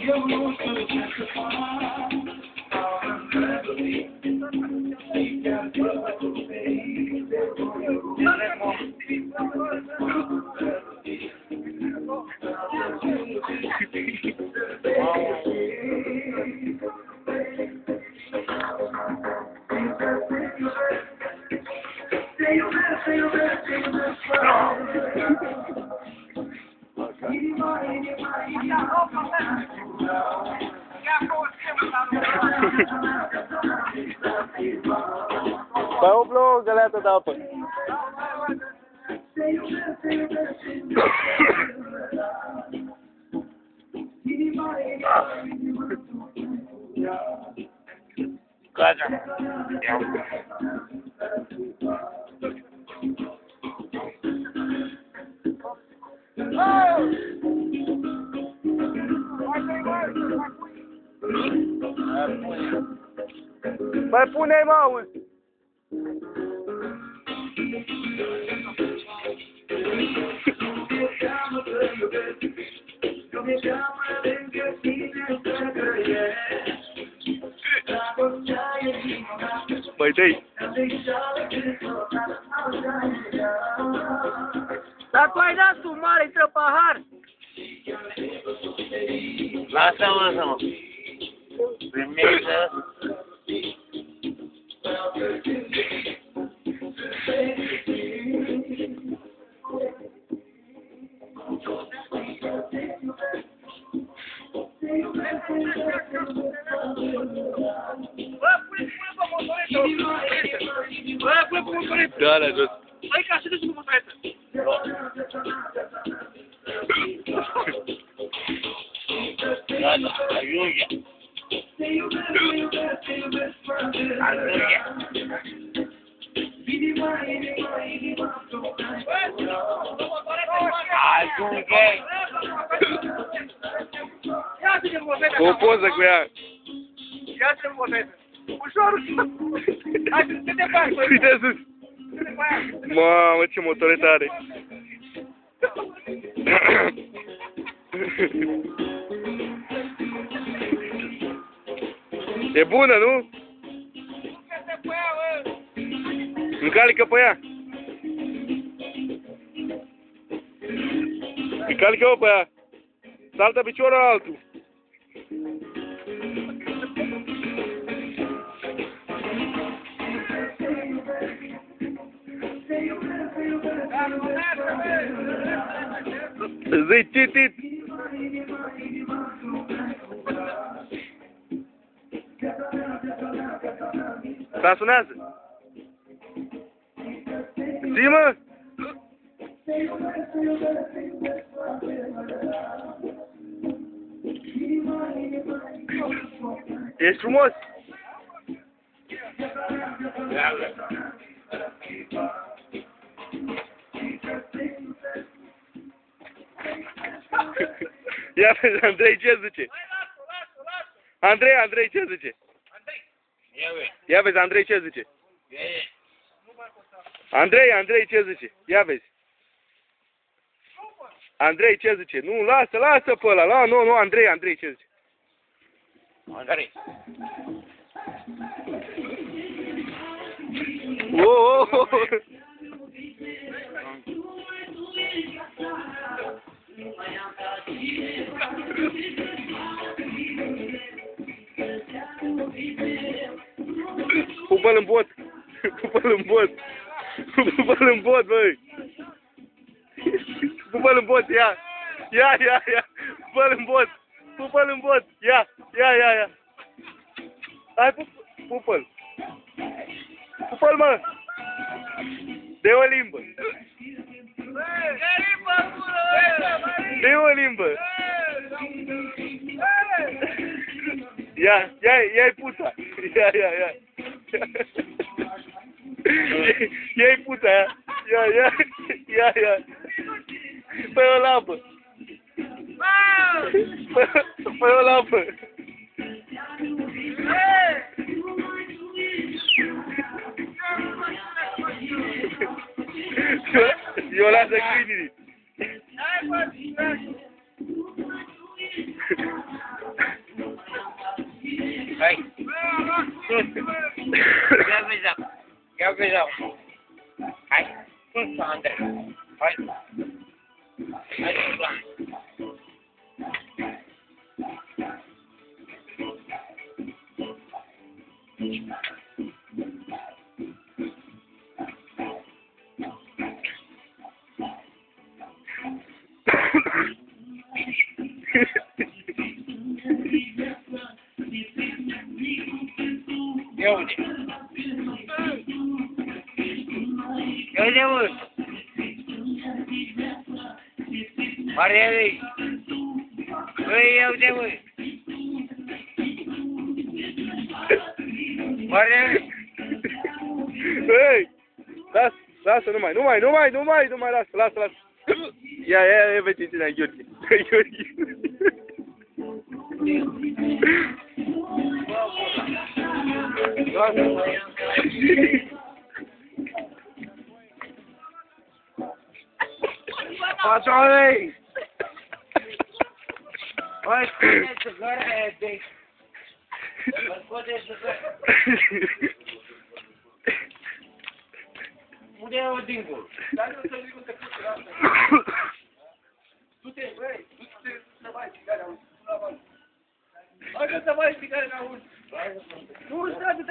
Eu nu știu ce să fac. Păi umplu o găleată de apă. Gata. Iau. Mai pune-i, mă, auzi! Băi, dă-i! Dar tu ai dat un mare intră pahar! Lasă-mă. Primește. Pune pe motoretă! Da, la jos. Hai ca să duci pe motoretă! Gata, ajunge. Ajunge. Ia-te de motoretă! O poză cu ea. Ia-te de motoretă! Ușor, ușor! Hai, să te faci, băi! Uite sus. Mamă, ce motoretă are. E bună, nu? Încalcă pe ea. Încalcă-o pe ea. Saltă piciorul altul. Zi, titit. Da, sunează. Zi, mă. Ești frumos. Ia vezi, Andrei, ce zice? Andrei, ce zice? Ia vezi, Andrei, ce zice? Andrei, ce zice? Ia vezi. Andrei, ce zice? Nu, lasă pe ăla. Nu, Andrei, ce zice? Andrei. Oh. Pupă-l în bot. Pupă-l în bot, băi. Pupă-l în bot, ia. Pupă-l în bot. Ia. Hai, pupă-l. Pupă-l, mă. Dă o limbă. Dă o limbă. Ia-i puța. Ia. Ia-i puța, ia. Păi o lampă. Păi o lampă. Eu lasă câinii. Hai. Sus. Ia vezi. Ia vezi. Hai. Sus, Andrei. Hai. Hai, plan. Ia uite. Ia uite, mă. Marielei. Băi, ia uite, mă. Marielei. Ei! Lasă, nu mai, lasă. Ia, vezi tine, Gheorghe. Patrolei! Hai, scoate-ți gărea de... Scoate-ți gărea. Unde e Odingul? Dar nu să zic că te lasă. Du-te, băi, du-te să mai țigare, auzi. Hai că să mai țigare, auzi. Nu, stai, du-te la...